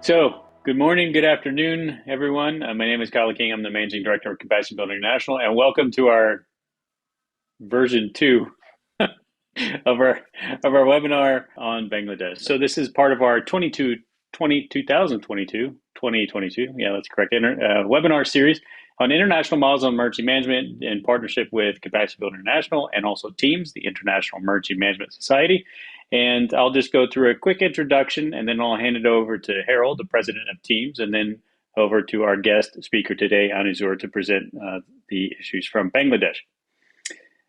So, good morning, good afternoon, everyone. My name is Kyle King. I'm the Managing Director of Capacity Building International, and welcome to our version 2 of our webinar on Bangladesh. So this is part of our 2022, yeah, that's correct, webinar series on international models on emergency management in partnership with Capacity Building International and also TEAMS, the International Emergency Management Society. And I'll just go through a quick introduction, and then I'll hand it over to Harold, the president of TEAMS, and then over to our guest speaker today, Anisur, to present the issues from Bangladesh.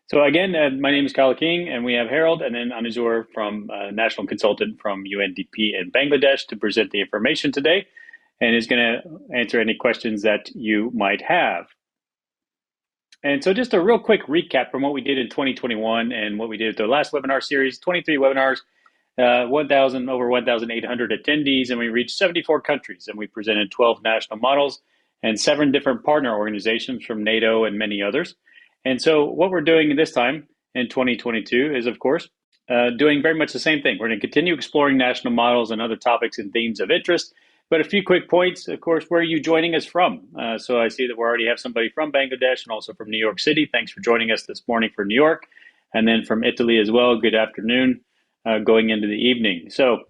So again, my name is Kyle King, and we have Harold, and then Anisur from national consultant from UNDP in Bangladesh to present the information today, and is going to answer any questions that you might have. And so just a real quick recap from what we did in 2021 and what we did at the last webinar series, 23 webinars, over 1,800 attendees, and we reached 74 countries, and we presented 12 national models and 7 different partner organizations from NATO and many others. And so what we're doing this time in 2022 is, of course, doing very much the same thing. We're going to continue exploring national models and other topics and themes of interest. But a few quick points, of course, where are you joining us from? So I see that we already have somebody from Bangladesh and also from New York City. Thanks for joining us this morning for New York. And then from Italy as well, good afternoon, going into the evening. So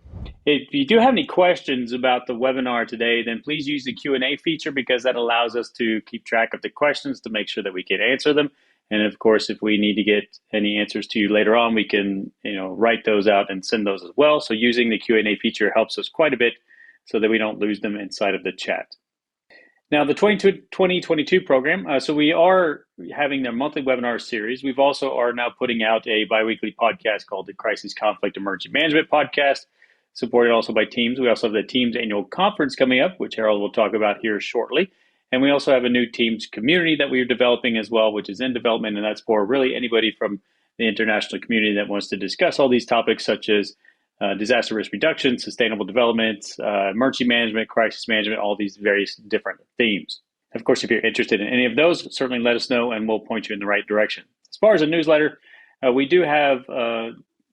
if you do have any questions about the webinar today, then please use the Q&A feature because that allows us to keep track of the questions to make sure that we can answer them. And of course, if we need to get any answers to you later on, we can write those out and send those as well. So using the Q&A feature helps us quite a bit so that we don't lose them inside of the chat. Now, the 2022 program, so we are having their monthly webinar series. We've also are now putting out a biweekly podcast called the Crisis Conflict Emergency Management Podcast, supported also by TEAMS. We also have the TEAMS annual conference coming up, which Harold will talk about here shortly. And we also have a new TEAMS community that we're developing as well, which is in development, and that's for really anybody from the international community that wants to discuss all these topics such as disaster risk reduction, sustainable development, emergency management, crisis management, all these various different themes. Of course, if you're interested in any of those, certainly let us know and we'll point you in the right direction. As far as a newsletter, we do have,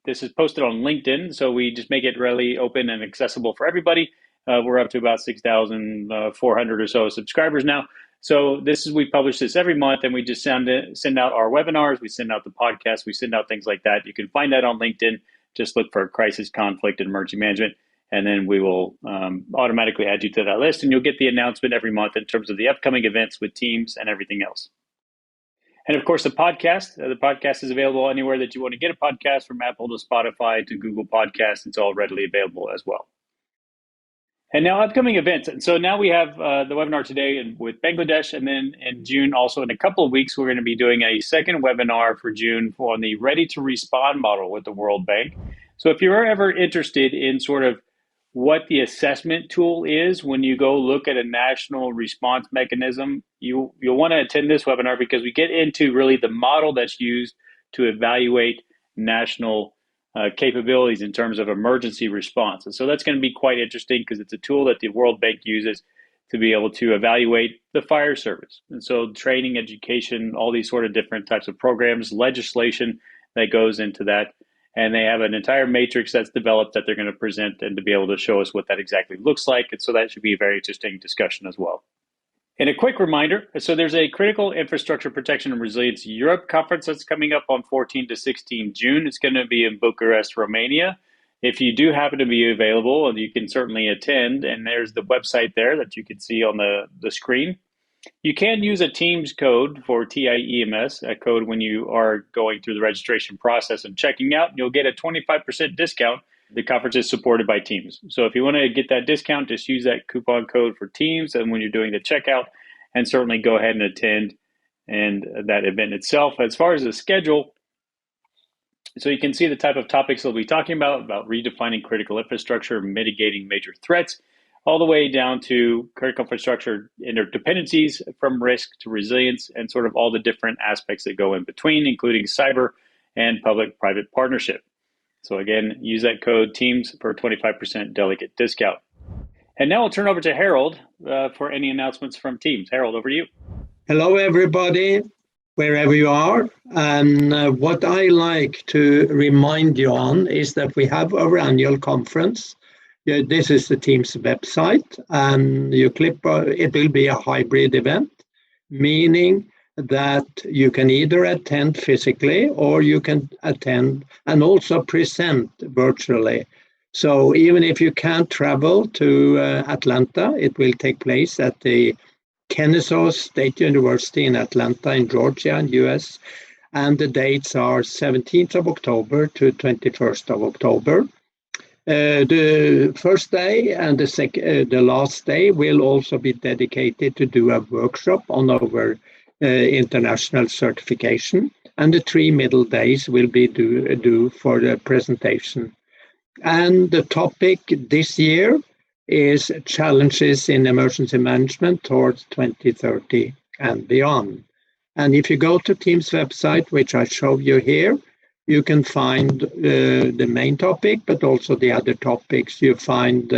this is posted on LinkedIn, so we just make it really open and accessible for everybody. We're up to about 6,400 or so subscribers now. So we publish this every month, and we just send out our webinars, we send out the podcast, we send out things like that. You can find that on LinkedIn. Just look for crisis, conflict, and emergency management, and then we will automatically add you to that list, and you'll get the announcement every month in terms of the upcoming events with TEAMS and everything else. And of course, the podcast is available anywhere that you want to get a podcast, from Apple to Spotify to Google Podcasts. It's all readily available as well. And now upcoming events. And so now we have the webinar today with Bangladesh, and then in June, also in a couple of weeks, we're going to be doing a second webinar for June on the Ready to Respond model with the World Bank. So if you're ever interested in sort of what the assessment tool is when you go look at a national response mechanism, you'll want to attend this webinar because we get into really the model that's used to evaluate national capabilities in terms of emergency response. And so that's going to be quite interesting because it's a tool that the World Bank uses to be able to evaluate the fire service. And so training, education, all these sort of different types of programs, legislation that goes into that. And they have an entire matrix that's developed that they're going to present and to be able to show us what that exactly looks like. And so that should be a very interesting discussion as well. And a quick reminder, so there's a Critical Infrastructure Protection and Resilience Europe conference that's coming up on 14 to 16 June. It's going to be in Bucharest, Romania. If you do happen to be available, you can certainly attend, and there's the website there that you can see on the screen. You can use a TEAMS code for TIEMS, a code when you are going through the registration process and checking out. You'll get a 25% discount. The conference is supported by TEAMS. So if you want to get that discount, just use that coupon code for TEAMS and when you're doing the checkout, and certainly go ahead and attend that event itself. As far as the schedule, so you can see the type of topics they'll be talking about redefining critical infrastructure, mitigating major threats, all the way down to critical infrastructure interdependencies from risk to resilience, and sort of all the different aspects that go in between, including cyber and public-private partnership. So again, use that code TEAMS for a 25% delegate discount. And now I'll turn over to Harold for any announcements from TEAMS. Harold, over to you. Hello, everybody, wherever you are. And what I like to remind you on is that we have our annual conference. this is the team's website, and you click. It will be a hybrid event, meaning that you can either attend physically or you can attend and also present virtually. So even if you can't travel to Atlanta, it will take place at the Kennesaw State University in Atlanta in Georgia in US. And the dates are 17th of October to 21st of October. The first day and the last day will also be dedicated to do a workshop on our international certification. And the 3 middle days will be due for the presentation. And the topic this year is challenges in emergency management towards 2030 and beyond. And if you go to Team's website, which I show you here, you can find the main topic, but also the other topics. You find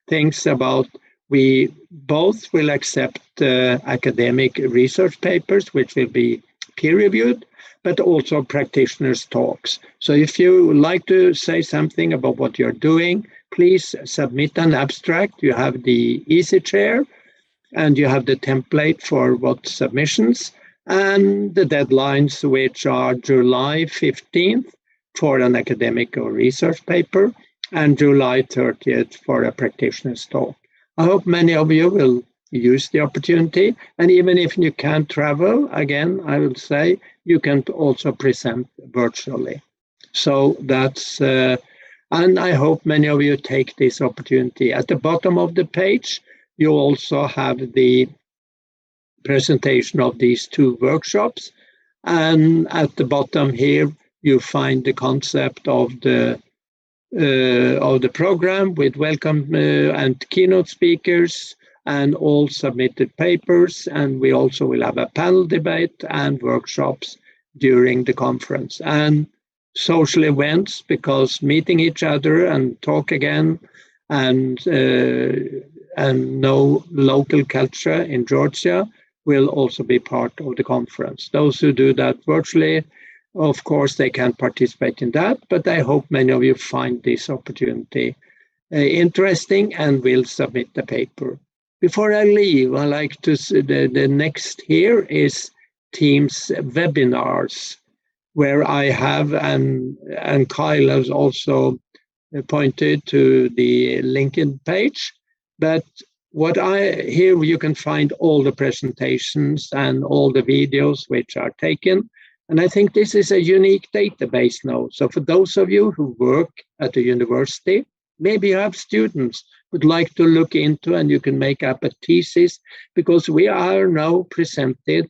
things about, we both will accept academic research papers, which will be peer-reviewed, but also practitioners' talks. So if you like to say something about what you're doing, please submit an abstract. You have the easy chair, and you have the template for what submissions, and the deadlines, which are July 15th for an academic or research paper, and July 30th for a practitioner's talk. I hope many of you will use the opportunity, and even if you can't travel, again, I will say you can also present virtually. So that's, and I hope many of you take this opportunity. At the bottom of the page, you also have the presentation of these 2 workshops, and at the bottom here, you find the concept of the program with welcome and keynote speakers, and all submitted papers, and we also will have a panel debate and workshops during the conference, and social events, because meeting each other and talk again and know local culture in Georgia will also be part of the conference. Those who do that virtually, of course, they can participate in that, but I hope many of you find this opportunity interesting and will submit the paper. Before I leave, I like to see the next here is Teams webinars, where I have, and Kyle has also pointed to the LinkedIn page. But here you can find all the presentations and all the videos which are taken. And I think this is a unique database now. So for those of you who work at the university, maybe you have students would like to look into, and you can make up a thesis, because we are now presented,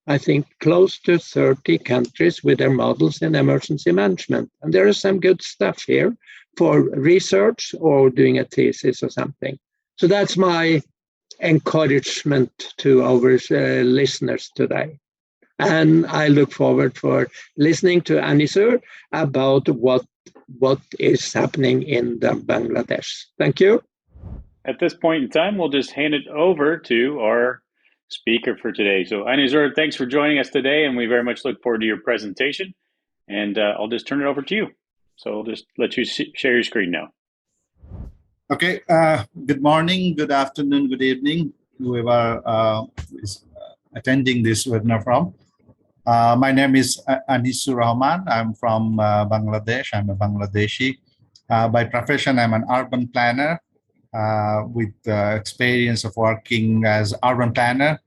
I think, close to 30 countries with their models in emergency management. And there is some good stuff here for research or doing a thesis or something. So that's my encouragement to our listeners today. And I look forward for listening to Anisur about what is happening in Bangladesh. Thank you. At this point in time, we'll just hand it over to our speaker for today. So Anisur, thanks for joining us today, and we very much look forward to your presentation. And I'll just turn it over to you. So I'll just let you share your screen now. Okay, good morning, good afternoon, good evening, whoever is attending this webinar from. My name is Anisur Rahman. I'm from Bangladesh. I'm a Bangladeshi. By profession, I'm an urban planner with experience of working as urban planner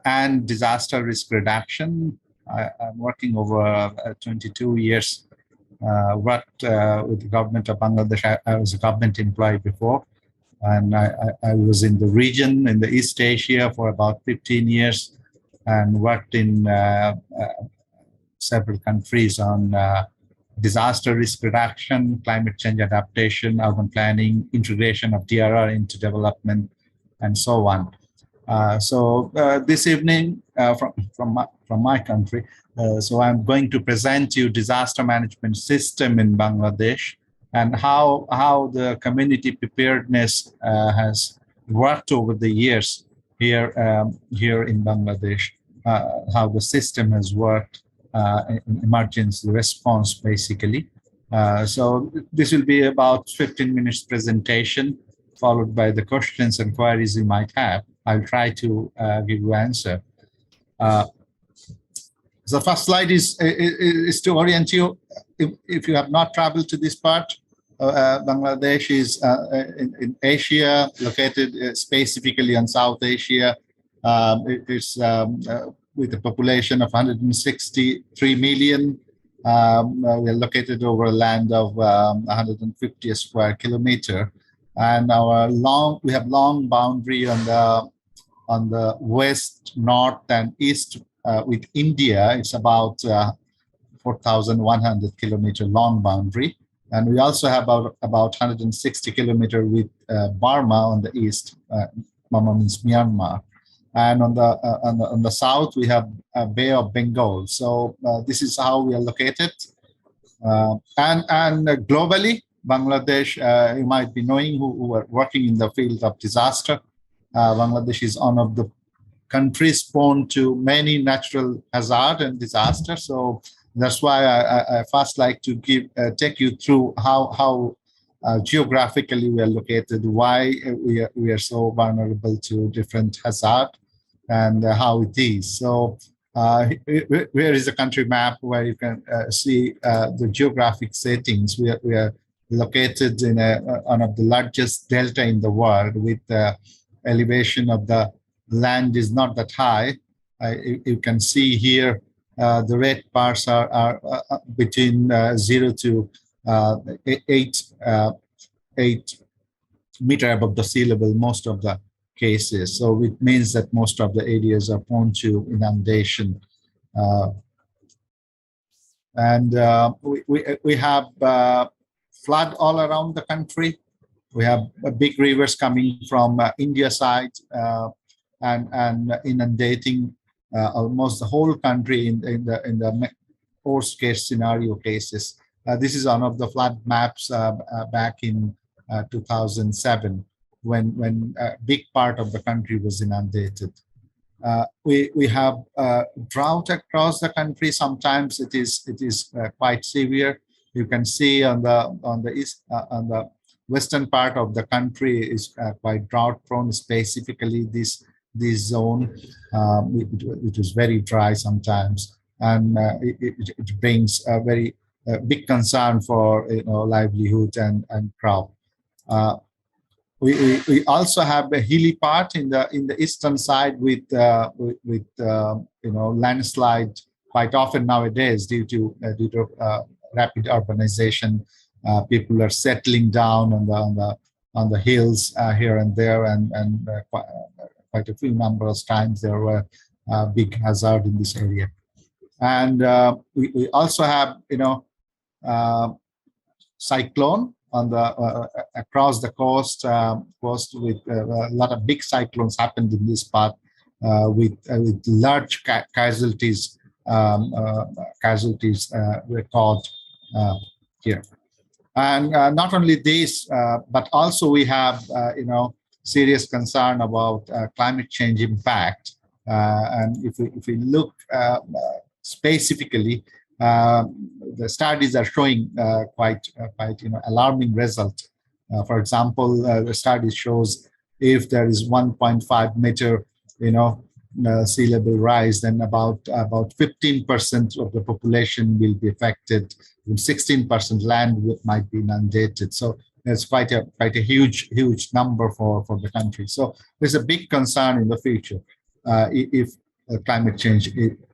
and disaster risk reduction. I'm working over 22 years. Worked with the government of Bangladesh. I was a government employee before, and I was in the region in the East Asia for about 15 years, and worked in several countries on disaster risk reduction, climate change adaptation, urban planning, integration of DRR into development, and so on. So this evening, from my country, so I'm going to present you disaster management system in Bangladesh, and how the community preparedness has worked over the years here in Bangladesh, how the system has worked in emergency response, basically. So this will be about 15 minutes presentation, followed by the questions and queries you might have. I'll try to give you answer. The first slide is to orient you. If you have not traveled to this part, Bangladesh is in Asia, located specifically on South Asia. It is with a population of 163 million. We are located over a land of 150 square kilometer, and we have long boundary on the west, north, and east with India. It's about 4,100 kilometer long boundary, and we also have about 160 kilometer with Burma on the east. Burma means Myanmar. And on the south, we have a Bay of Bengal. So this is how we are located. And globally, Bangladesh, you might be knowing who are working in the field of disaster. Bangladesh is one of the countries prone to many natural hazard and disaster. So that's why I first like to take you through how geographically we are located, why we are so vulnerable to different hazard, and how it is. So here is a country map where you can see the geographic settings. We are located in one of the largest delta in the world, with the elevation of the land is not that high. You can see here the red bars are between 0 to 8 meter above the sea level most of the cases. So it means that most of the areas are prone to inundation. We have flood all around the country. We have big rivers coming from India side and inundating almost the whole country in the worst case scenario cases. This is one of the flood maps back in 2007, when a big part of the country was inundated. We have drought across the country. Sometimes it is quite severe. You can see on the east, on the western part of the country is quite drought prone, specifically this zone, which is very dry sometimes, and it brings a very big concern for livelihood and crop. We also have a hilly part in the eastern side with landslide quite often nowadays due to rapid urbanization. People are settling down on the hills here and there, and quite a few number of times there were big hazard in this area. And we also have cyclone on the across the coast with a lot of big cyclones happened in this part with large casualties recorded here. And not only this, but also we have serious concern about climate change impact. And if we look specifically, the studies are showing quite alarming results. For example, the study shows if there is 1.5 meter sea level rise, then about 15% of the population will be affected. 16% land might be inundated. So it's quite a huge number for the country. So there's a big concern in the future if climate change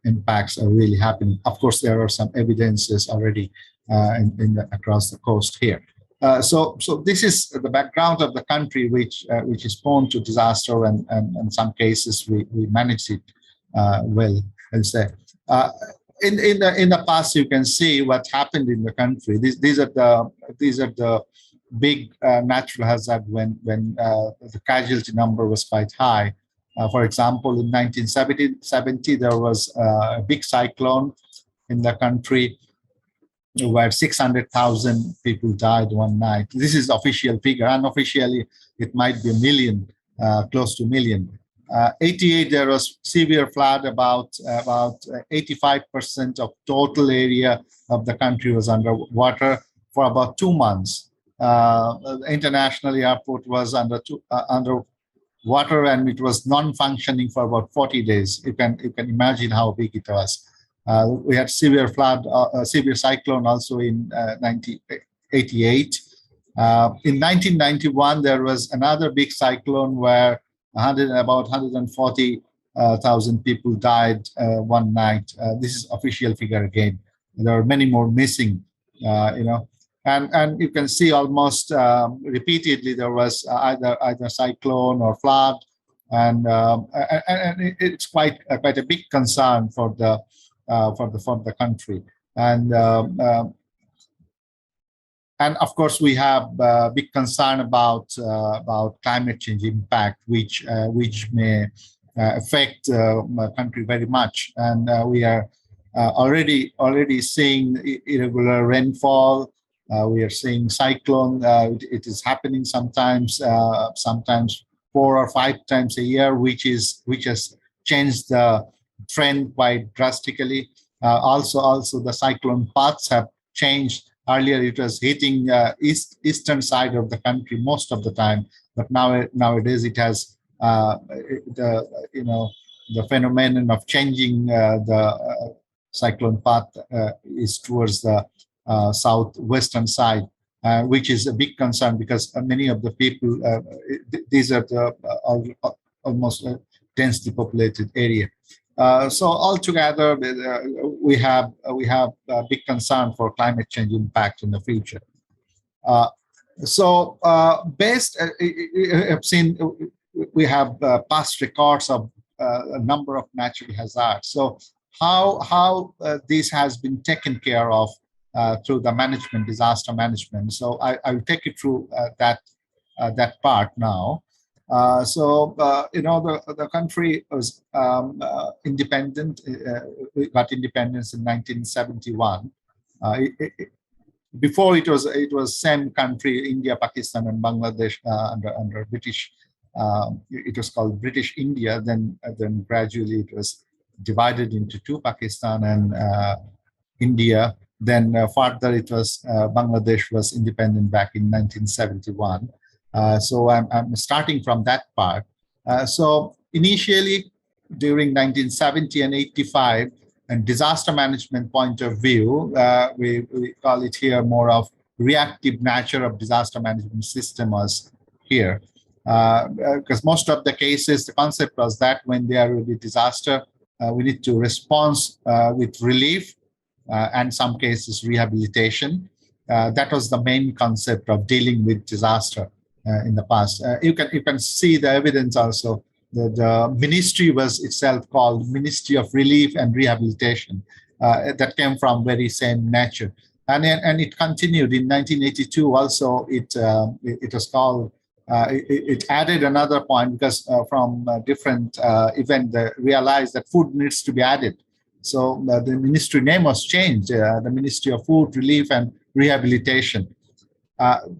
impacts are really happening. Of course, there are some evidences already across the coast here. So this is the background of the country, which is prone to disaster, and in some cases we manage it well. I'll say in the past, you can see what happened in the country. These are the big natural hazard when the casualty number was quite high. For example, in 1970, there was a big cyclone in the country where 600,000 people died one night. This is official figure. Unofficially, it might be a million, close to a million. 88, there was severe flood. About 85% of total area of the country was underwater. for about 2 months. The international airport was under water, and it was non-functioning for about 40 days. You can imagine how big it was. We had severe flood, severe cyclone also in 1988. In 1991, there was another big cyclone where about 140,000 people died one night. This is official figure again. There are many more missing, and you can see almost repeatedly there was either cyclone or flood, and it's quite a big concern for the country. And of course, we have big concern about climate change impact, which may affect my country very much. And we are already seeing irregular rainfall. We are seeing cyclone. It is happening sometimes 4 or 5 times a year, which has changed the trend quite drastically. Also, the cyclone paths have changed. Earlier, it was hitting eastern side of the country most of the time, but nowadays it has the phenomenon of changing the cyclone path is towards the southwestern side, which is a big concern because many of the people, these are the almost densely populated area. So altogether, we have a big concern for climate change impact in the future. I've seen we have past records of a number of natural hazards. So how this has been taken care of through the management, disaster management. So I will take you through that part now. The country was independent. We got independence in 1971. Before it was same country, India, Pakistan, and Bangladesh under British. It was called British India. Then gradually it was divided into 2, Pakistan and India. Then further it was Bangladesh was independent back in 1971. So I'm starting from that part. So initially, during 1970 and 85, and disaster management point of view, we call it here more of reactive nature of disaster management system was here. Because most of the cases, the concept was that when there will be disaster, we need to respond with relief, and some cases rehabilitation. That was the main concept of dealing with disaster. In the past, you can see the evidence also. The ministry was itself called Ministry of Relief and Rehabilitation. That came from very same nature, and it continued in 1982. Also, it was called. It added another point because from different event, they realized that food needs to be added. So the ministry name was changed. The Ministry of Food, Relief and Rehabilitation.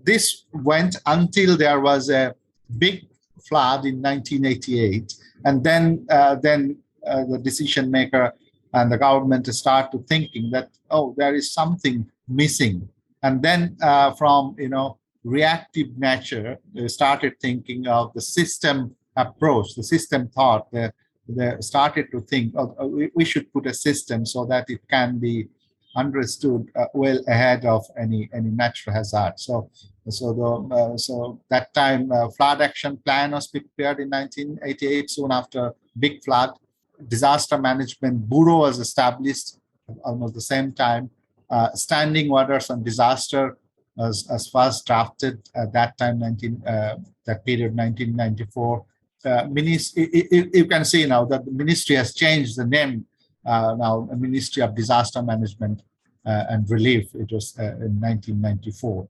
This went until there was a big flood in 1988, and then the decision maker and the government started thinking that there is something missing, and then from reactive nature they started thinking of the system approach, the system thought. They started to think we should put a system so that it can be understood well ahead of any natural hazard. So that time flood action plan was prepared in 1988. Soon after big flood, disaster management bureau was established almost the same time. Standing orders on disaster as first drafted at that time, that period 1994. You can see now that the ministry has changed the name. Now a Ministry of Disaster Management and Relief. It was in 1994,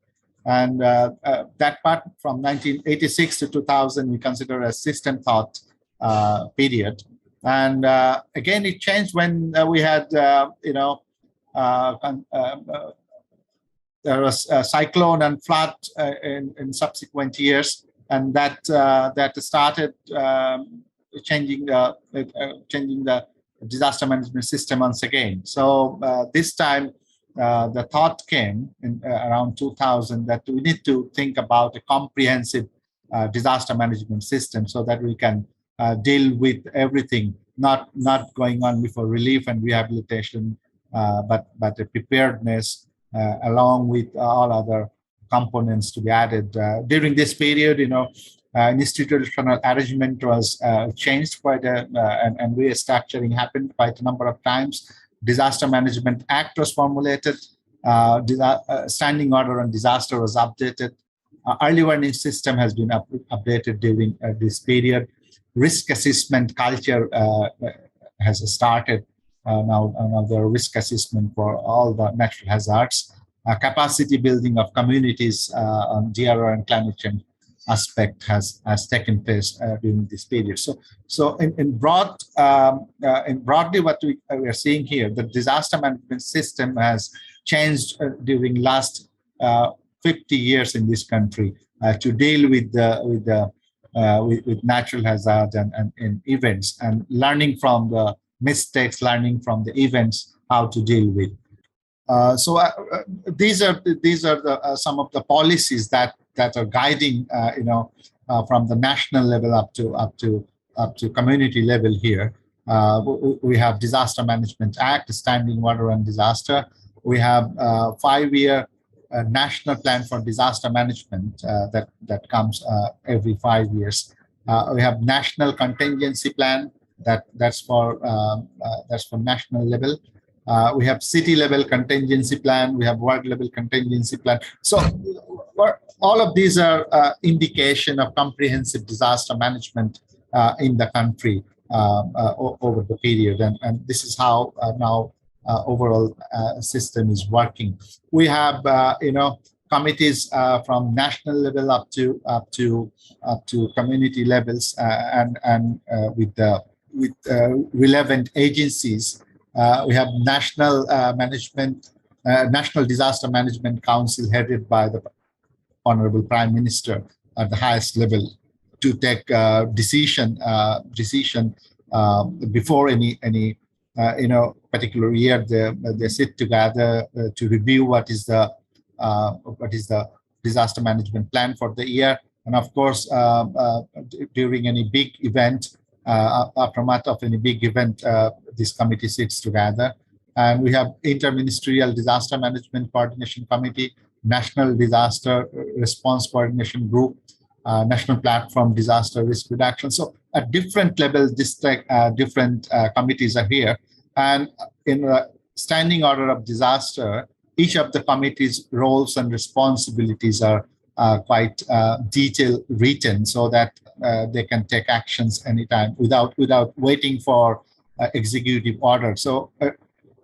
and that part from 1986 to 2000 we consider a system thought period. And again, it changed when we had there was a cyclone and flood in subsequent years, and that started changing the disaster management system once again. So this time the thought came in around 2000 that we need to think about a comprehensive disaster management system so that we can deal with everything, not going on before relief and rehabilitation, but a preparedness along with all other components to be added. During this period, institutional arrangement was changed quite and restructuring happened quite a number of times. Disaster Management Act was formulated. Standing order on disaster was updated. Early warning system has been updated during this period. Risk assessment culture has started. Now the risk assessment for all the natural hazards. Capacity building of communities on DRR and climate change aspect has taken place during this period. So in broadly, what we are seeing here, the disaster management system has changed during last 50 years in this country to deal with natural hazards and events, and learning from the mistakes, learning from the events, how to deal with. These are some of the policies that are guiding, from the national level up to community level here. We have Disaster Management Act, Standing Order on Disaster. We have 5-year national plan for disaster management that comes every 5 years. We have national contingency plan that's for national level. We have city level contingency plan. We have ward level contingency plan. So all of these are indication of comprehensive disaster management in the country over the period, and this is how now overall system is working. We have committees from national level up to community levels, and with relevant agencies. We have National Disaster Management Council headed by the Honorable Prime Minister at the highest level to take decision before any particular year. They sit together to review what is the disaster management plan for the year, and of course during any big event, aftermath of any big event, this committee sits together. And we have Interministerial Disaster Management Coordination Committee, National Disaster Response Coordination Group, National Platform Disaster Risk Reduction. So at different levels, different committees are here. And in a standing order of disaster, each of the committee's roles and responsibilities are quite detailed written, so that they can take actions anytime without waiting for executive order. So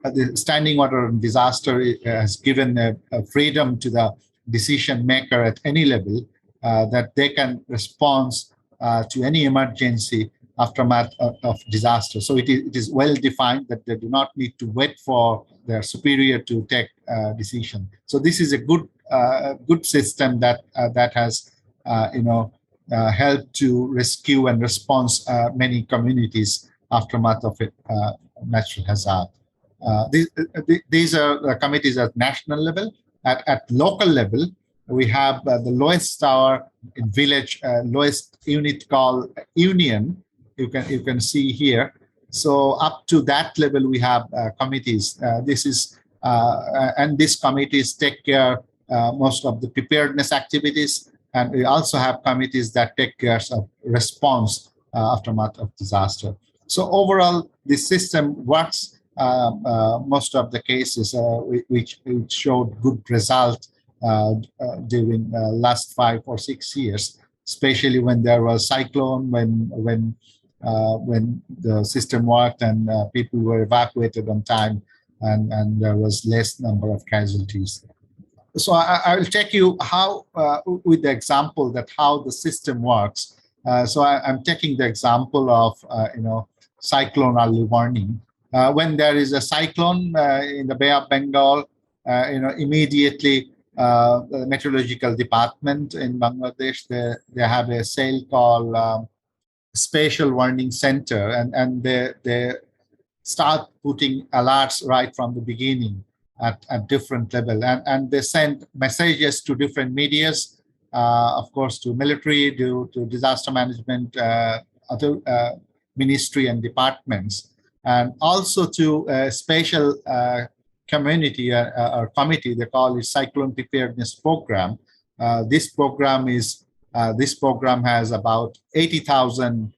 the standing order on disaster has given a freedom to the decision maker at any level that they can respond to any emergency aftermath of disaster. So it is well defined that they do not need to wait for their superior to take a decision. So this is a good system that has helped to rescue and respond many communities aftermath of natural hazard. These are the committees at national level. At local level, we have the lowest tower in village, lowest unit called union. You can see here. So up to that level, we have committees. And these committees take care most of the preparedness activities, and we also have committees that take care of response aftermath of disaster. So overall, this system works most of the cases, which showed good result during last 5 or 6 years, especially when there was cyclone, when the system worked and people were evacuated on time, and there was less number of casualties. So I will take you how with the example that how the system works. So I'm taking the example of cyclone early warning. When there is a cyclone in the Bay of Bengal, immediately the meteorological department in Bangladesh, they have a cell called Spatial Warning Center, and they start putting alerts right from the beginning. at different level, and they send messages to different medias, of course, to military, to disaster management, other ministry and departments, and also to a special community or committee. They call it Cyclone Preparedness Program. This program has about 80,000,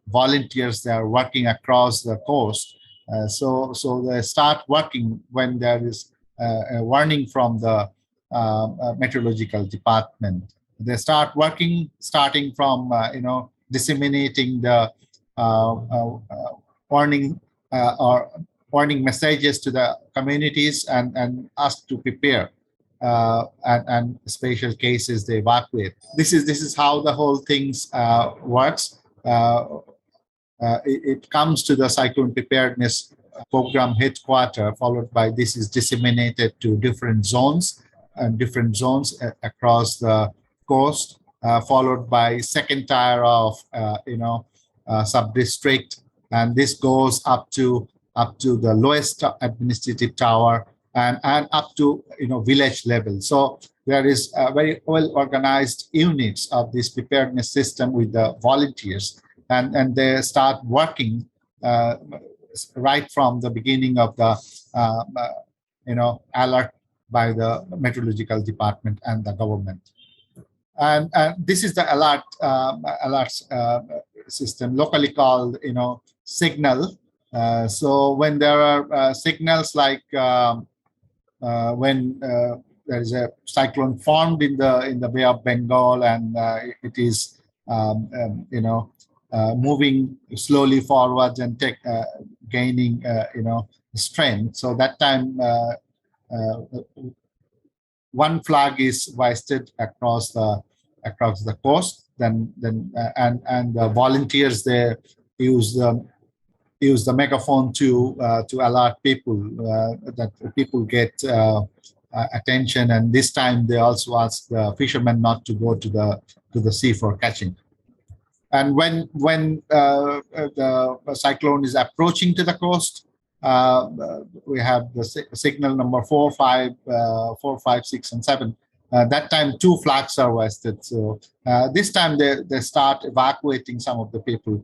volunteers. They are working across the coast. So they start working when there is a warning from the meteorological department. They start working starting from disseminating the warning or warning messages to the communities and ask to prepare. And special cases they evacuate. This is how the whole things works. It comes to the cyclone preparedness program headquarters, followed by this is disseminated to different zones across the coast, followed by second tier of sub-district, and this goes up to the lowest administrative tower and up to village level. So there is a very well organized units of this preparedness system with the volunteers, and they start working right from the beginning of the alert by the meteorological department and the government. And this is the alert system, locally called signal. So when there are signals like when there is a cyclone formed in the Bay of Bengal, and it is moving slowly forwards and gaining strength. So that time one flag is hoisted across the coast. Then and the volunteers, they use the megaphone to alert people that people get attention. And this time they also ask the fishermen not to go to the sea for catching. And when the cyclone is approaching to the coast, we have the signal number 4, 5, 6, and 7. That time 2 flags are hoisted. So this time they start evacuating some of the people.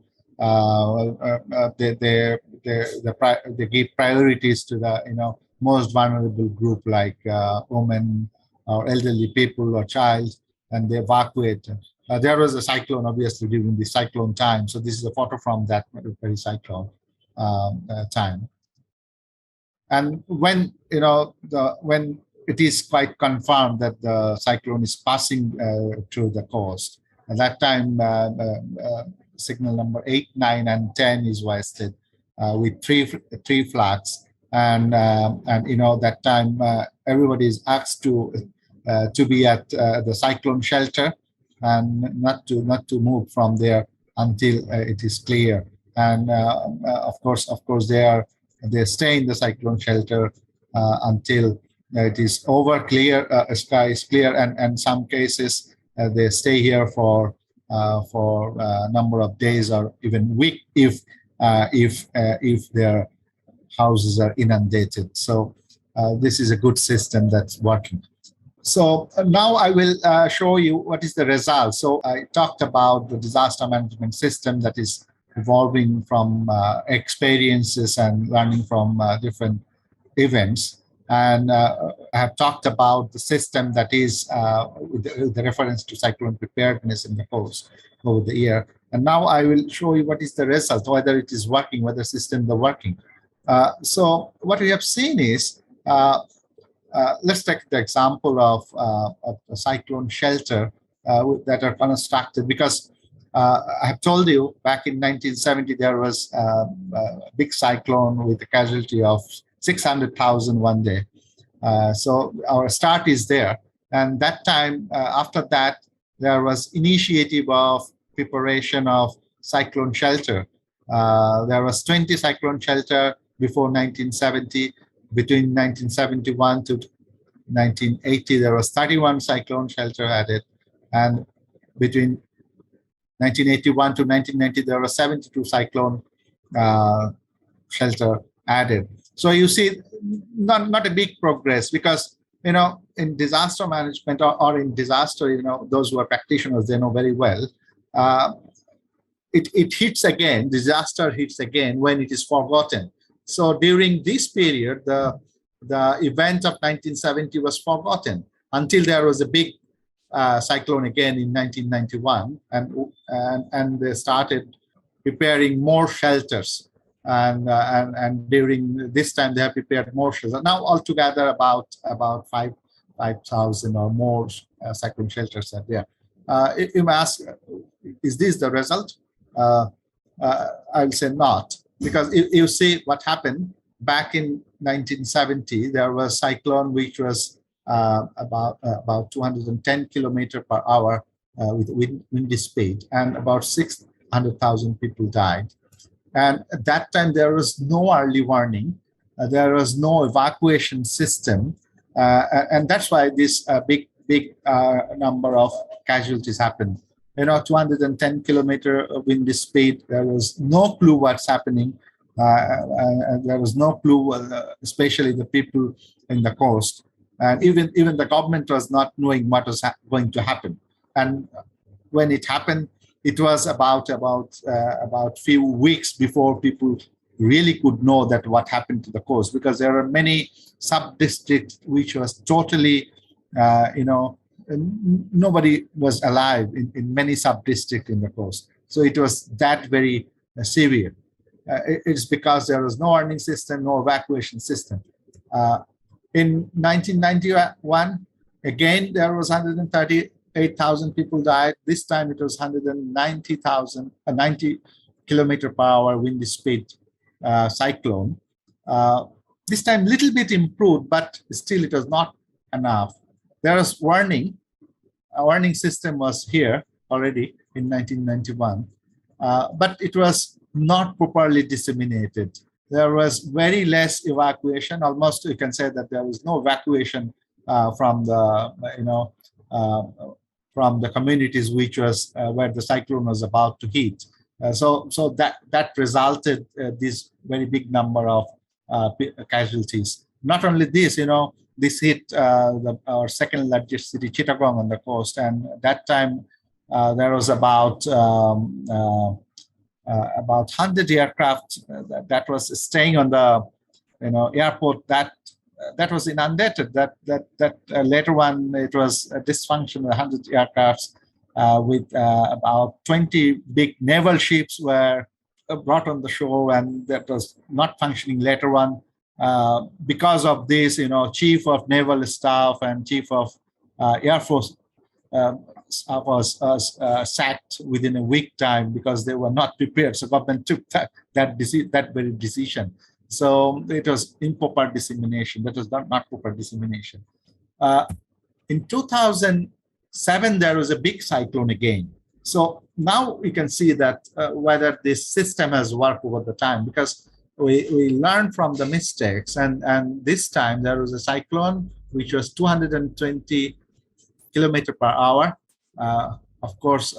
They give priorities to the most vulnerable group, like women or elderly people or child, and they evacuate. There was a cyclone, obviously, during the cyclone time. So this is a photo from that very cyclone time. And when when it is quite confirmed that the cyclone is passing through the coast, at that time signal number 8, 9, and 10 is hoisted with three flags, and that time everybody is asked to be at the cyclone shelter and not to move from there until it is clear. And of course they stay in the cyclone shelter until it is over, sky is clear, and some cases they stay here for a number of days or even week if their houses are inundated. So this is a good system that's working. So now I will show you what is the result. So I talked about the disaster management system that is evolving from experiences and learning from different events. And I have talked about the system that is with the reference to cyclone preparedness in the coast over the year. And now I will show you what is the result, whether it is working, whether systems are working. So what we have seen is, let's take the example of a cyclone shelter that are constructed, because I have told you back in 1970 there was a big cyclone with a casualty of 600,000 one day. So our start is there, and that time after that there was initiative of preparation of cyclone shelter. There was 20 cyclone shelter before 1970. Between 1971 to 1980 there was 31 cyclone shelter added, and between 1981 to 1990 there were 72 cyclone shelter added. So you see, not a big progress, because in disaster management or in disaster, those who are practitioners, they know very well. It hits again. Disaster hits again when it is forgotten. So during this period, the event of 1970 was forgotten until there was a big cyclone again in 1991, and they started preparing more shelters, and during this time they have prepared more shelters. Now altogether about 5,000 or more cyclone shelters are there. You may ask, is this the result? I'll say not, because you see what happened back in 1970. There was a cyclone which was about 210 kilometers per hour with windy speed, and about 600,000 people died. And at that time, there was no early warning. There was no evacuation system. And that's why this big number of casualties happened. 210 kilometer windy speed. There was no clue what's happening. And there was no clue, especially the people in the coast. And even the government was not knowing what was going to happen. And when it happened, it was about few weeks before people really could know that what happened to the coast, because there are many sub-districts which was totally, nobody was alive in many sub-districts in the coast. So it was that very severe. It's because there was no warning system, no evacuation system. In 1991, again, there was 138,000 people died. This time it was 90 kilometer per hour windy speed cyclone. This time little bit improved, but still it was not enough. There was warning. A warning system was here already in 1991, but it was not properly disseminated. There was very less evacuation. Almost you can say that there was no evacuation from the from the communities which was where the cyclone was about to hit. So that resulted this very big number of casualties. Not only this, this hit our second largest city, Chittagong, on the coast, and at that time there was about 100 aircraft that was staying on the airport that was inundated. That later one, it was a dysfunction. 100 aircrafts with about 20 big naval ships were brought on the shore, and that was not functioning later on. Because of this, Chief of Naval Staff and Chief of Air Force was sacked within a week time because they were not prepared. So government took that very decision. So it was improper dissemination. That was not proper dissemination. In 2007, there was a big cyclone again. So now we can see that whether this system has worked over the time, because we learned from the mistakes. And this time there was a cyclone which was 220 kilometers per hour. Of course,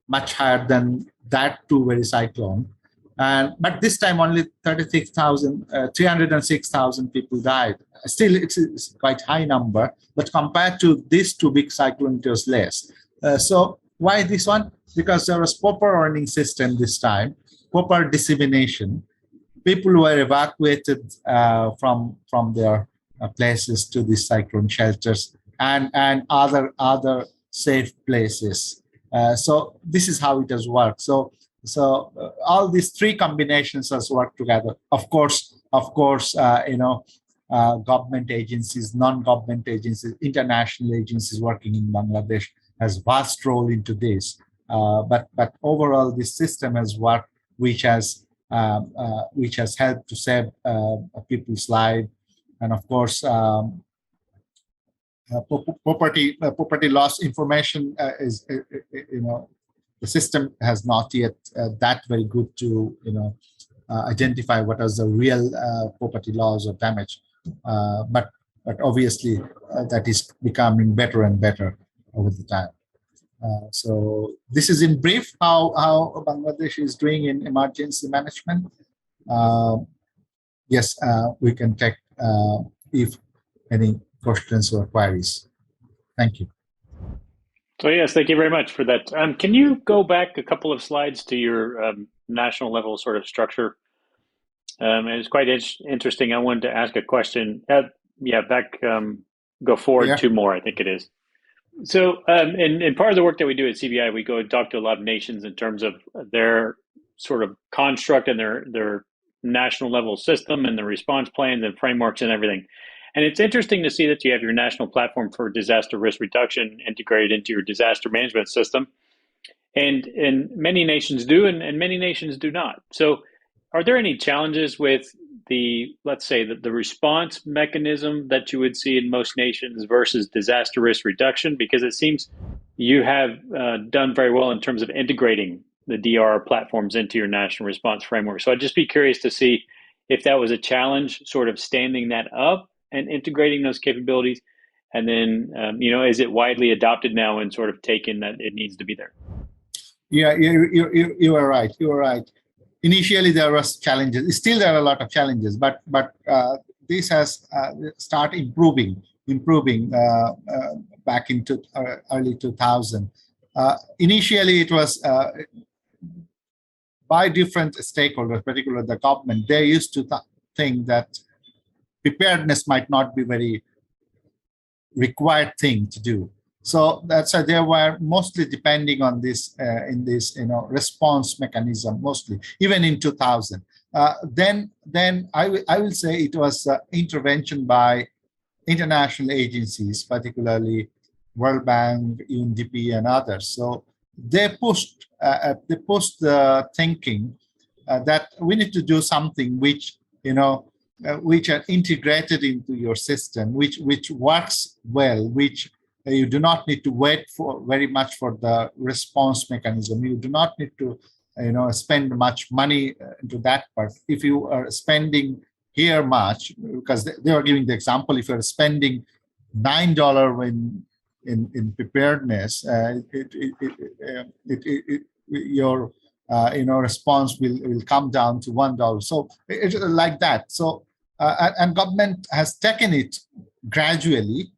much higher than that two-way cyclone. But this time only 306,000 people died. Still, it's quite high number, but compared to these two big cyclones, it was less. So why this one? Because there was proper warning system this time, proper dissemination. People were evacuated from their places to these cyclone shelters and other safe places. So this is how it has worked. So all these three combinations has worked together. Of course, government agencies, non-government agencies, international agencies working in Bangladesh has vast role into this. But overall, this system has worked, which has helped to save people's lives, and of course, property loss information is the system has not yet that very good to identify what is the real property loss or damage, but obviously that is becoming better and better over the time. So this is in brief how Bangladesh is doing in emergency management. yes, we can take if any questions or queries. Thank you. So yes, thank you very much for that. Can you go back a couple of slides to your national level sort of structure? It's quite interesting. I wanted to ask a question. Yeah, back, go forward Yeah. two more, I think it is. So, and part of the work that we do at CBI, we go and talk to a lot of nations in terms of their sort of construct and their national level system and the response plans and frameworks and everything. And it's interesting to see that you have your national platform for disaster risk reduction integrated into your disaster management system. And many nations do, and many nations do not. So are there any challenges with let's say, the response mechanism that you would see in most nations versus disaster risk reduction? Because it seems you have done very well in terms of integrating the DRR platforms into your national response framework. So I'd just be curious to see if that was a challenge, sort of standing that up and integrating those capabilities. And then, is it widely adopted now and sort of taken that it needs to be there? Yeah, you are right. You are right. Initially, there was challenges. Still, there are a lot of challenges, but this has started improving back into early 2000. Initially, it was by different stakeholders, particularly the government. They used to think that preparedness might not be very required thing to do. So that's why they were mostly depending on this in this response mechanism, mostly even in 2000. Then I will say it was intervention by international agencies, particularly World Bank, UNDP, and others. So they pushed the thinking that we need to do something which which are integrated into your system, which works well, which you do not need to wait for very much for the response mechanism. You do not need to, spend much money into that part. If you are spending here much, because they are giving the example, if you are spending $9 in preparedness, your response will come down to $1. So it's like that. So and government has taken it gradually.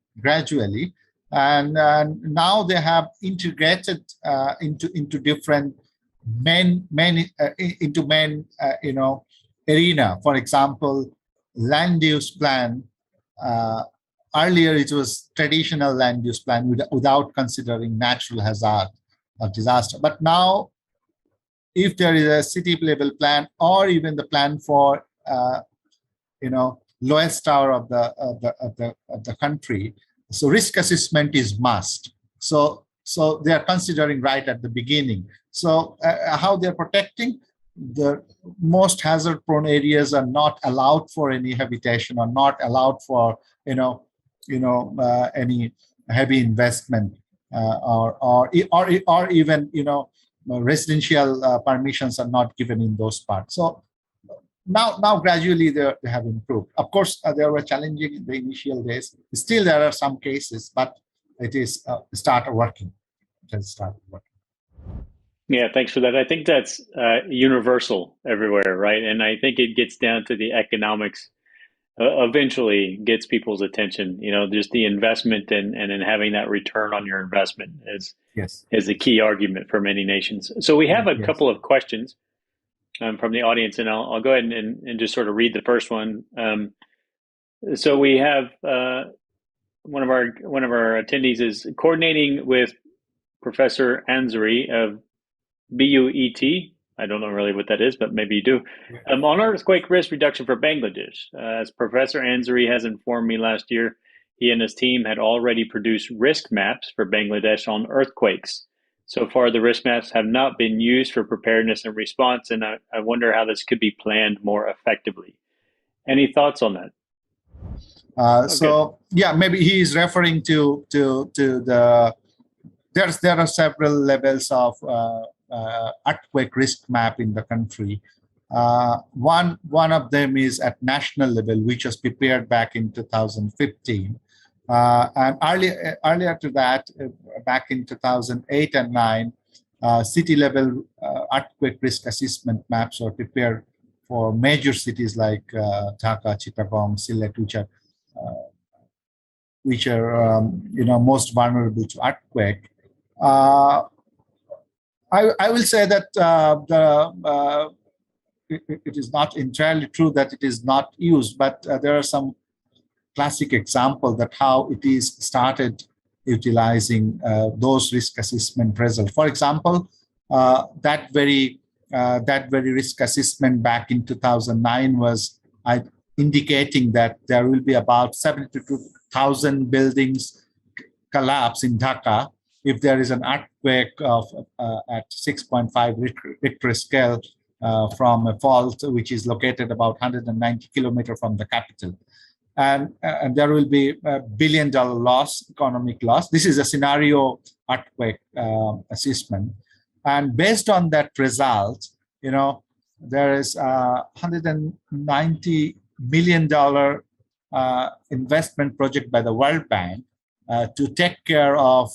And now they have integrated into different main arena. For example, land use plan. Earlier, it was traditional land use plan without considering natural hazard or disaster. But now, if there is a city level plan or even the plan for lowest tower of the country, so risk assessment is must. So they are considering right at the beginning. So how they're protecting the most hazard prone areas are not allowed for any habitation or not allowed for any heavy investment or even residential permissions are not given in those parts. So now gradually they have improved. Of course, they were challenging in the initial days. Still, there are some cases, but it is started working. It has started working. Yeah, thanks for that. I think that's universal everywhere, right? And I think it gets down to the economics. Eventually, gets people's attention. Just the investment and having that return on your investment is the key argument for many nations. So we have a couple of questions from the audience, and I'll go ahead and just sort of read the first one. So we have one of our attendees is coordinating with Professor Ansari of BUET. I don't know really what that is, but maybe you do. On earthquake risk reduction for Bangladesh. As Professor Ansari has informed me last year, he and his team had already produced risk maps for Bangladesh on earthquakes. So far, the risk maps have not been used for preparedness and response, and I wonder how this could be planned more effectively. Any thoughts on that? So yeah, maybe he is referring to the. There are several levels of earthquake risk map in the country. One of them is at national level, which was prepared back in 2015. And earlier to that, back in 2008 and 9, city level earthquake risk assessment maps were prepared major cities like Dhaka, Chittagong, Sylhet, which are most vulnerable to earthquake. I will say that it is not entirely true that it is not used, but there are some classic examples that how it is started utilizing those risk assessment results. For example, that very risk assessment back in 2009 was indicating that there will be about 72,000 buildings collapse in Dhaka if there is an earthquake at 6.5 Richter scale from a fault which is located about 190 kilometers from the capital. And there will be a $1 billion loss, economic loss. This is a scenario earthquake assessment. And based on that result, there is a $190 million investment project by the World Bank to take care of,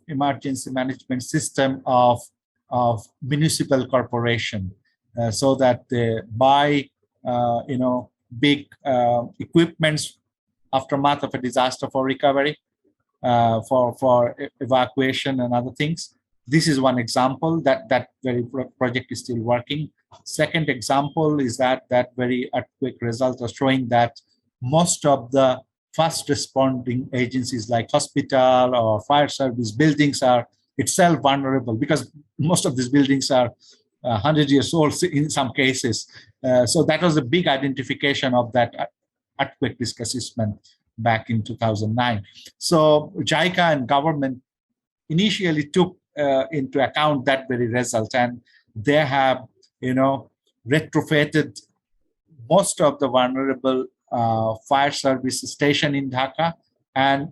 emergency management system of municipal corporation, so that they buy big equipments aftermath of a disaster for recovery, for evacuation and other things. This is one example that very project is still working. Second example is that very earthquake results are showing that most of the fast responding agencies like hospital or fire service buildings are itself vulnerable, because most of these buildings are 100 years old in some cases. So that was a big identification of that earthquake risk assessment back in 2009. So JICA and government initially took into account that very result, and they have, retrofitted most of the vulnerable fire service station in Dhaka, and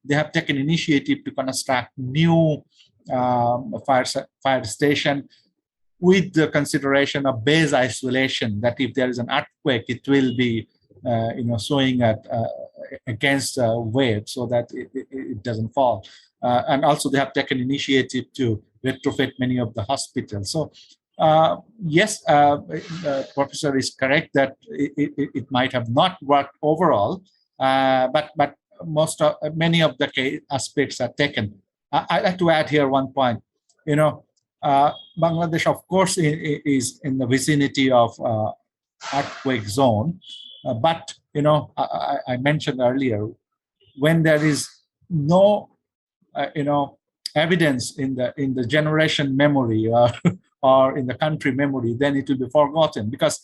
they have taken initiative to construct new fire station with the consideration of base isolation, that if there is an earthquake, it will be, showing against a wave so that it doesn't fall. And also they have taken initiative to retrofit many of the hospitals. So yes, Professor is correct that it might have not worked overall, but many of the aspects are taken. I'd like to add here one point. Bangladesh, of course, is in the vicinity of earthquake zone, but I mentioned earlier, when there is no evidence in the generation memory or in the country memory, then it will be forgotten, because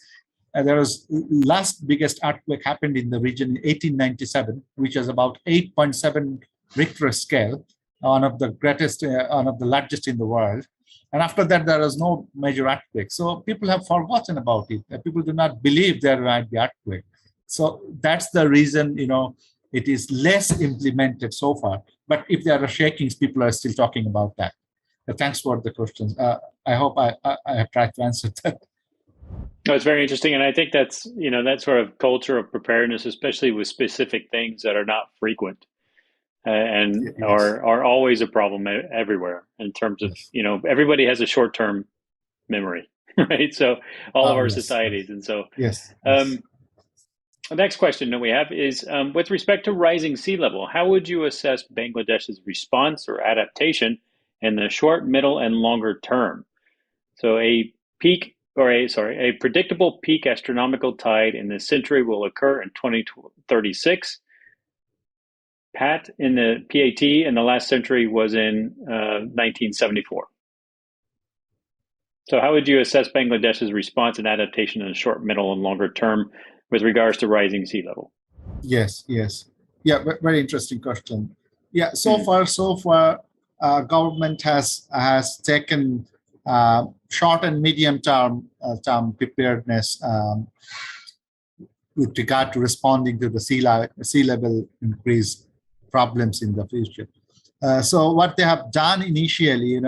there was last biggest earthquake happened in the region in 1897, which was about 8.7 Richter scale, one of the largest in the world. And after that, there was no major earthquake. So people have forgotten about it. People do not believe there might be earthquake. So that's the reason, it is less implemented so far. But if there are shakings, people are still talking about that. Thanks for the questions. I hope I have tried to answer that. No, it's very interesting. And I think that's, that sort of culture of preparedness, especially with specific things that are not frequent. And yes, are always a problem everywhere in terms of, everybody has a short-term memory, right? So all of our societies. And so, yes. The next question that we have is, with respect to rising sea level, how would you assess Bangladesh's response or adaptation in the short, middle, and longer term? So a predictable peak astronomical tide in this century will occur in 2036. PAT in the PAT in the last century was in 1974. So how would you assess Bangladesh's response and adaptation in the short, middle, and longer term with regards to rising sea level? Yes. Yeah, very interesting question. Yeah, so far, government has taken short and medium term preparedness with regard to responding to the sea level increase problems in the future. So what they have done initially,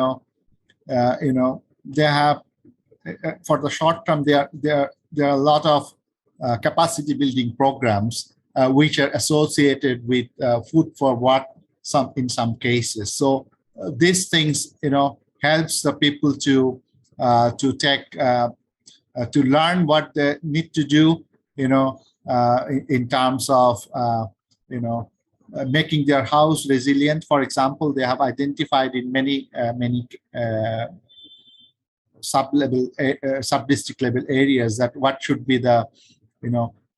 they have for the short term, there are a lot of capacity building programs which are associated with food for work in some cases. So these things, helps the people to to learn what they need to do, in terms of making their house resilient. For example, they have identified in many sub-district level areas that what should be the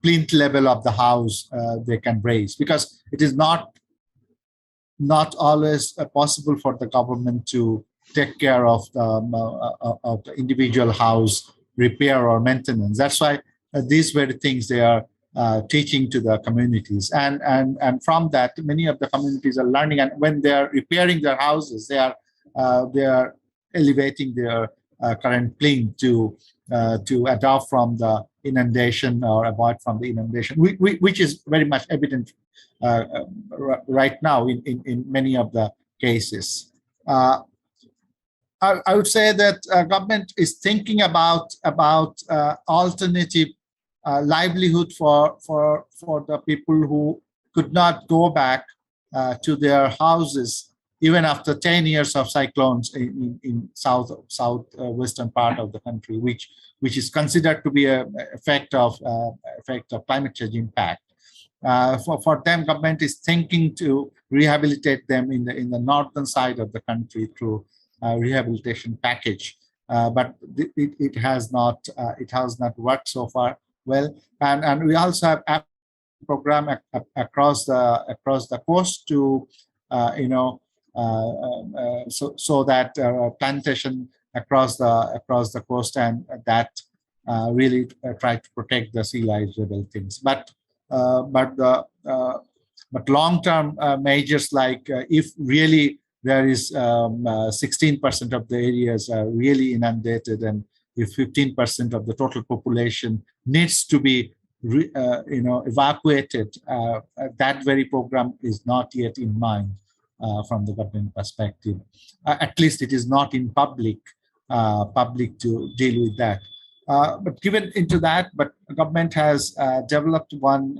plinth level of the house they can raise, because it is not always possible for the government to take care of the individual house repair or maintenance. That's why these very things they are teaching to the communities, and from that many of the communities are learning, and when they are repairing their houses, they are elevating their current plinth to adopt from the inundation or avoid from the inundation, which is very much evident right now in many of the cases. I would say that government is thinking about alternative livelihood for the people who could not go back to their houses even after 10 years of cyclones in southwestern part of the country, which is considered to be a effect of climate change impact. For them, government is thinking to rehabilitate them in the northern side of the country through rehabilitation package, but it has not worked so far well. And we also have a program across the coast to so that plantation across the coast, and that really try to protect the sea life level things. But long-term measures, like if really there is 16% of the areas are really inundated, and if 15% of the total population needs to be evacuated, that very program is not yet in mind from the government perspective. At least it is not in public to deal with that. But given into that, but government has developed one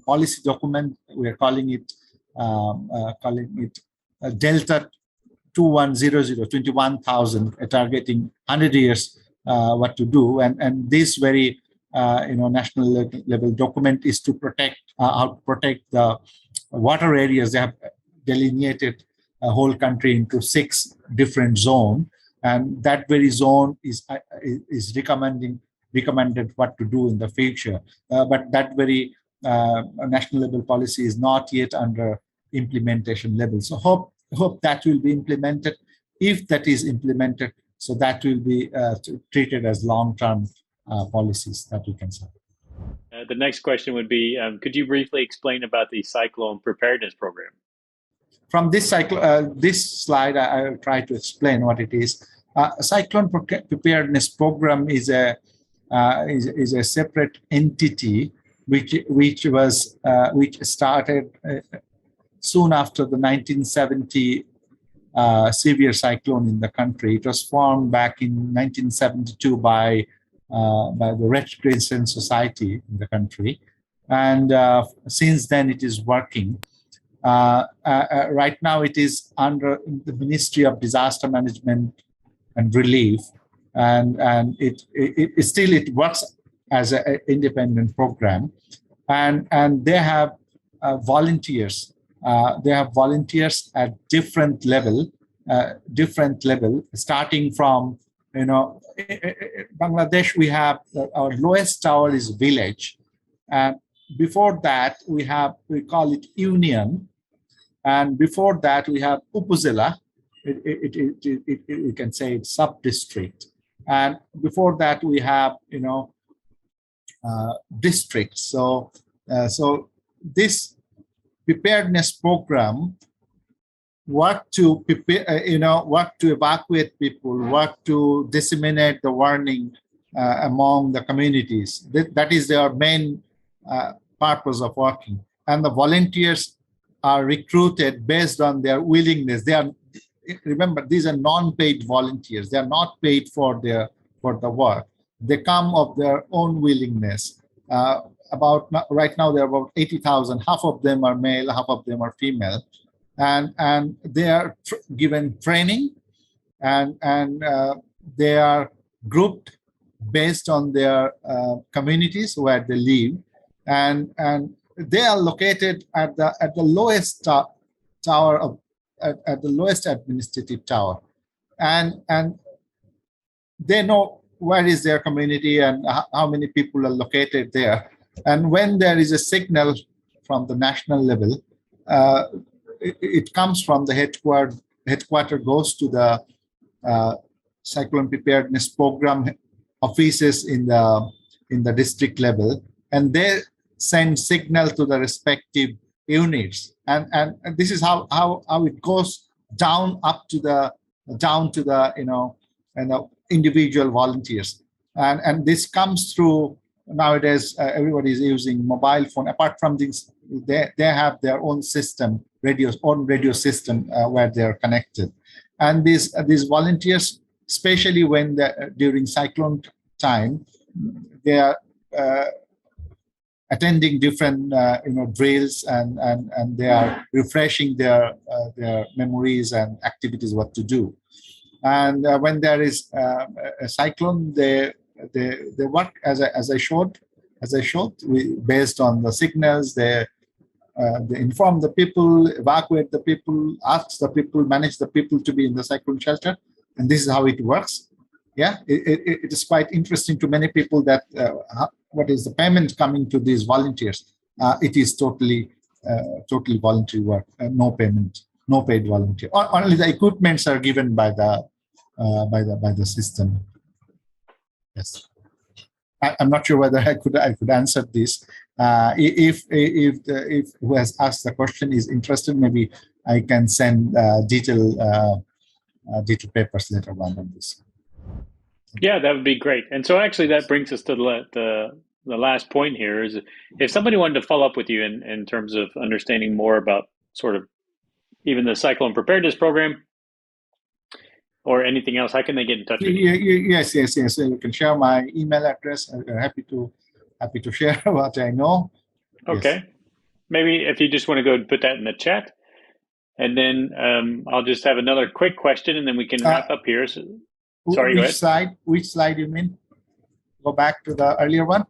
policy document. We are calling it Delta 2100, 21,000, targeting 100 years what to do, and this very national level document is to protect how to protect the water areas. They have delineated a whole country into 6 different zones, and that very zone is recommended what to do in the future. But that very national level policy is not yet under implementation level. So hope that will be implemented. If that is implemented, so that will be treated as long-term policies that we can say. The next question would be, could you briefly explain about the cyclone preparedness program? From this slide, I will try to explain what it is. Cyclone preparedness program is a separate entity which started soon after the 1970 severe cyclone in the country. It was formed back in 1972 by the Red Crescent Society in the country, and since then it is working. Right now it is under the Ministry of Disaster Management and Relief, and it still works as an independent program, and they have volunteers. They have volunteers at different level, starting from Bangladesh. We have our lowest tower is village, and before that we call it union, and before that we have upazila. You can say it's sub-district, and before that we have districts. So this preparedness program work to prepare, work to evacuate people, work to disseminate the warning among the communities. That is their main purpose of working, and the volunteers are recruited based on their willingness. Remember, these are non-paid volunteers. They are not paid for the work. They come of their own willingness. Right now, there are about 80,000. Half of them are male, half of them are female, and they are given training, and they are grouped based on their communities where they live, and they are located at the lowest tower of at the lowest administrative tower, and they know where is their community and how many people are located there. And when there is a signal from the national level, it comes from the headquarter goes to the cyclone preparedness program offices in the district level, and they send signal to the respective units, and this is how it goes down to the individual volunteers, and this comes through. Nowadays everybody is using mobile phone. Apart from this, they have their own system, radio system where they are connected, and these volunteers, especially when during cyclone time, they are attending different drills, and they are refreshing their memories and activities, what to do. And when there is a cyclone, they work as I showed. Based on the signals, they inform the people, evacuate the people, ask the people, manage the people to be in the cyclone shelter, and this is how it works. Yeah, it is quite interesting to many people that what is the payment coming to these volunteers? It is totally voluntary work, no payment, no paid volunteer. Only the equipments are given by the system. Yes, I'm not sure whether I could answer this. If who has asked the question is interested, maybe I can send detailed papers later on this. Yeah, that would be great. And so actually that brings us to the last point here is if somebody wanted to follow up with you in terms of understanding more about sort of even the cyclone preparedness program or anything else, how can they get in touch with you? Yes. You can share my email address. I'm happy to share what I know. Okay. Yes. Maybe if you just want to go and put that in the chat, and then I'll just have another quick question, and then we can wrap up here. So, sorry, which slide? Which slide you mean? Go back to the earlier one.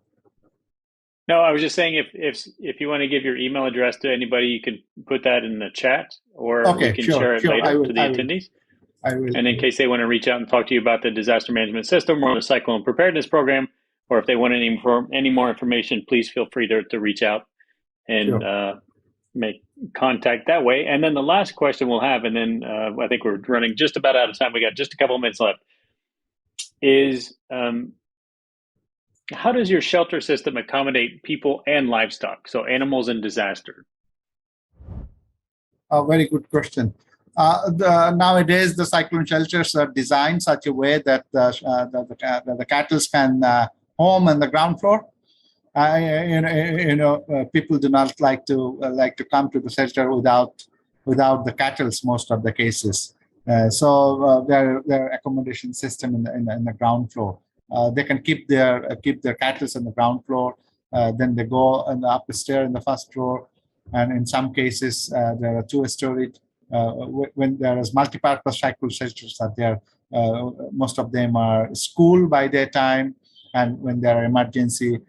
No, I was just saying if you want to give your email address to anybody, you can put that in the chat, or we can share it later to the attendees. I will. And in case they want to reach out and talk to you about the disaster management system or the cyclone preparedness program, or if they want any more information, please feel free to reach out and make contact that way. And then the last question we'll have, and then I think we're running just about out of time. We got just a couple of minutes left. Is how does your shelter system accommodate people and livestock, so animals in disaster? A very good question. Nowadays, the cyclone shelters are designed such a way that the cattle can home on the ground floor. People do not like to come to the shelter without the cattle most of the cases. So their accommodation system in the ground floor. They can keep their cattle on the ground floor. Then they go on the upstairs in the first floor, and in some cases there are two-story. When there is multi-purpose cyclone shelters are there, most of them are school by their time, and when there are emergency,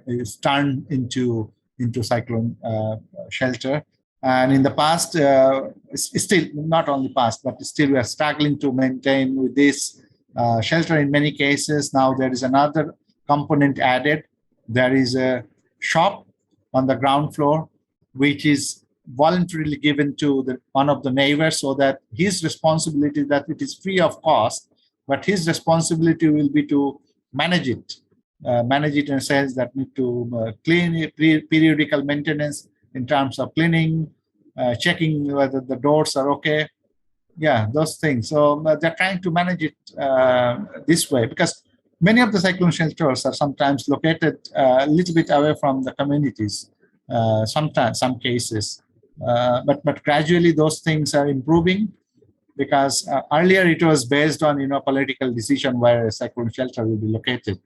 is turned into cyclone shelter. And in the past, still not only past, but still we are struggling to maintain with this shelter in many cases. Now there is another component added. There is a shop on the ground floor, which is voluntarily given to one of the neighbors, so that his responsibility, that it is free of cost, but his responsibility will be to manage it in a sense that need to clean it, periodical maintenance in terms of cleaning, checking whether the doors are okay. Yeah, those things. So they're trying to manage it this way, because many of the cyclone shelters are sometimes located a little bit away from the communities, some cases. But gradually those things are improving, because earlier it was based on political decision where a cyclone shelter will be located.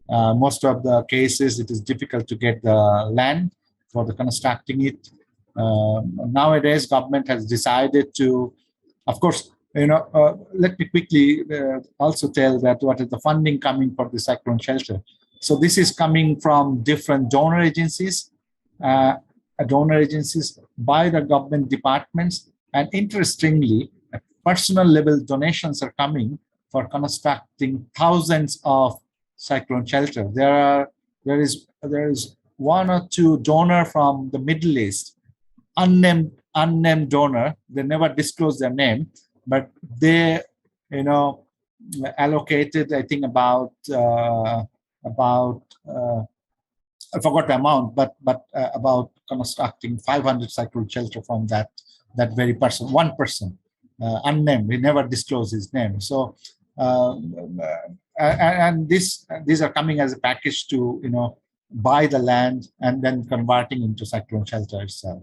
Most of the cases it is difficult to get the land for the constructing it. Nowadays government has decided to, of course, let me quickly also tell that what is the funding coming for the cyclone shelter. So this is coming from different donor agencies by the government departments, and interestingly, personal level donations are coming for constructing thousands of cyclone shelter. There is one or two donor from the Middle East, unnamed donor. They never disclose their name, but they allocated, I think, about I forgot the amount, but about constructing 500 cyclone shelter from that very person, one person, unnamed. We never disclose his name. So and these are coming as a package to buy the land and then converting into cyclone shelter itself.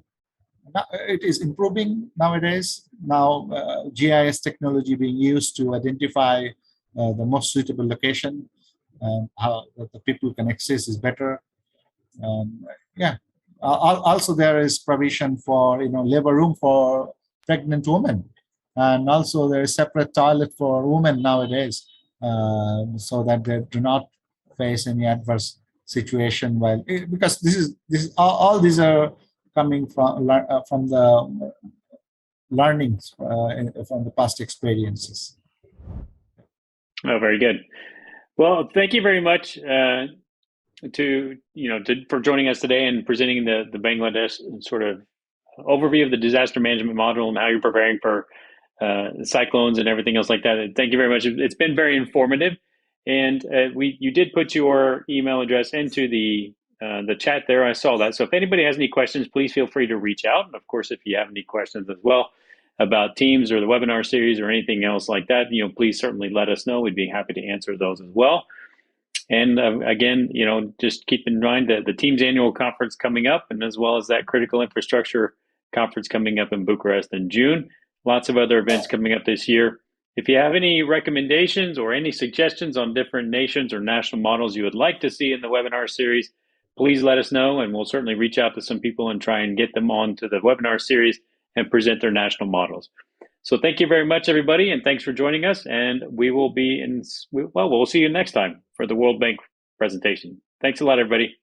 Now, it is improving nowadays. Now GIS technology being used to identify the most suitable location, how the people can access is better. Also there is provision for labor room for pregnant women, and also there is separate toilet for women nowadays, so that they do not face any adverse situation because this is all these are coming from the learnings from the past experiences. Oh, very good. Well, thank you very much for joining us today and presenting the Bangladesh sort of overview of the disaster management model and how you're preparing for cyclones and everything else like that. And thank you very much. It's been very informative, and you did put your email address into the chat there. I saw that. So if anybody has any questions, please feel free to reach out. And of course, if you have any questions as well about Teams or the webinar series or anything else like that, please certainly let us know. We'd be happy to answer those as well. And again, just keep in mind that the Teams annual conference coming up, and as well as that critical infrastructure conference coming up in Bucharest in June. Lots of other events coming up this year. If you have any recommendations or any suggestions on different nations or national models you would like to see in the webinar series, please let us know, and we'll certainly reach out to some people and try and get them on to the webinar series and present their national models. So thank you very much, everybody, and thanks for joining us. And we will be we'll see you next time for the World Bank presentation. Thanks a lot, everybody.